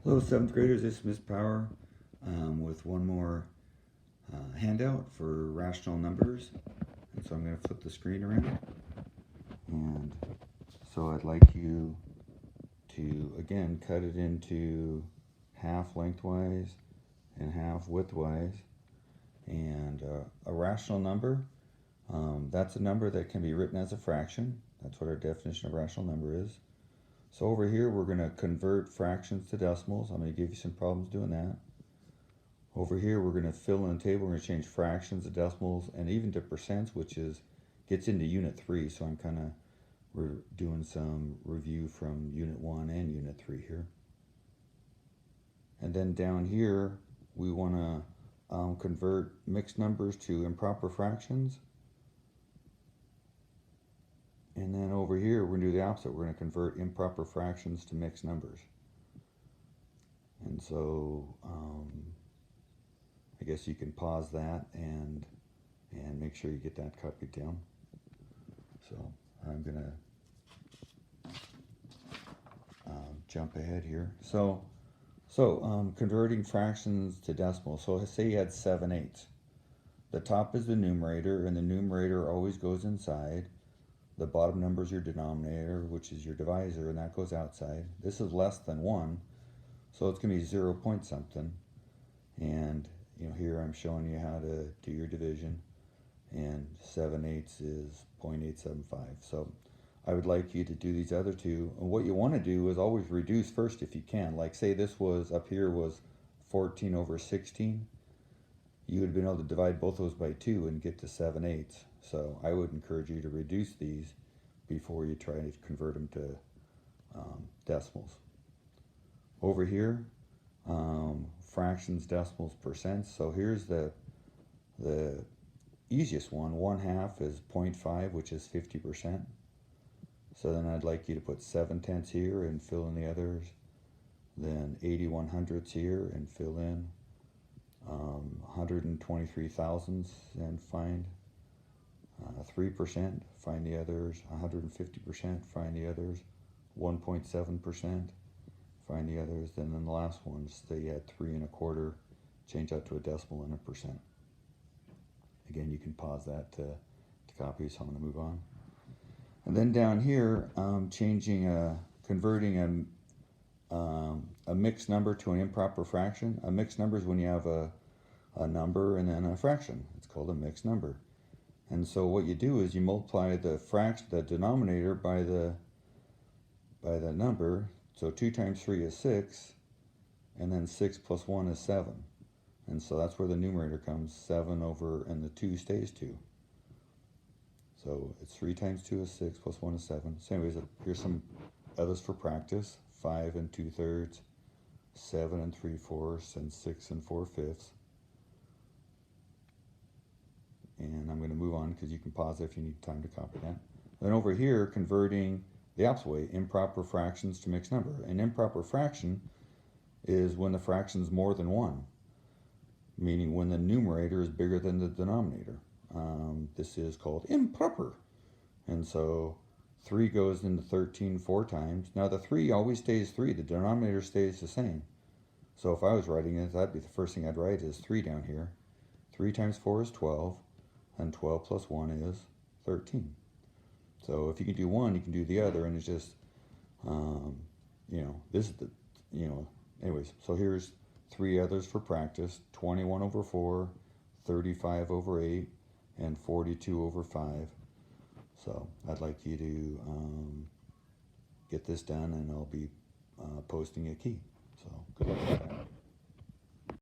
Hello, 7th graders. This is Miss Power with one more handout for rational numbers. And so I'm going to flip the screen around. And so I'd like you to, again, cut it into half lengthwise and half widthwise. And a rational number, that's a number that can be written as a fraction. That's what our definition of rational number is. So over here, we're going to convert fractions to decimals. I'm going to give you some problems doing that. Over here, we're going to fill in a table. We're going to change fractions to decimals and even to percents, which gets into Unit 3. So we're doing some review from Unit 1 and Unit 3 here. And then down here, we want to convert mixed numbers to improper fractions. And then over here, we're going to do the opposite. We're going to convert improper fractions to mixed numbers. And so I guess you can pause that and make sure you get that copied down. So I'm going to jump ahead here. So converting fractions to decimals. So say you had 7/8. The top is the numerator, and the numerator always goes inside. The bottom number is your denominator, which is your divisor, and that goes outside. This is less than 1, so it's going to be 0 point something. And here I'm showing you how to do your division, and 7/8 is 0.875. So I would like you to do these other two. And what you want to do is always reduce first if you can. Like say this was up here was 14/16. You would have been able to divide both those by 2 and get to 7/8. So I would encourage you to reduce these before you try to convert them to decimals. Over here, fractions, decimals, percents. So here's the easiest one. 1/2 is 0.5, which is 50%. So then I'd like you to put 7/10 here and fill in the others. Then 81/100 here and fill in 123 thousandths and find 3%, find the others. 150%, find the others. 1.7%, find the others. Then in the last one, say you had 3 1/4, change that to a decimal and a percent. Again, you can pause that to copy, so I'm going to move on. And then down here, converting a mixed number to an improper fraction. A mixed number is when you have a number and then a fraction. It's called a mixed number. And so what you do is you multiply the denominator by the number. So 2 times 3 is 6, and then 6 plus 1 is 7. And so that's where the numerator comes, 7 over, and the 2 stays 2. So it's 3 times 2 is 6, plus 1 is 7. So anyways, here's some others for practice. 5 2/3, 7 3/4, and 6 4/5. And I'm going to move on because you can pause it if you need time to copy that. Then over here, converting the opposite way, improper fractions to mixed number. An improper fraction is when the fraction is more than 1, meaning when the numerator is bigger than the denominator. This is called improper. And so 3 goes into 13 4 times. Now the 3 always stays 3. The denominator stays the same. So if I was writing it, that'd be the first thing I'd write is 3 down here. 3 times 4 is 12, and 12 plus 1 is 13. So if you can do one, you can do the other, and it's just, this is anyways. So here's 3 others for practice: 21/4, 35/8, and 42/5. So I'd like you to get this done, and I'll be posting a key. So good luck with that.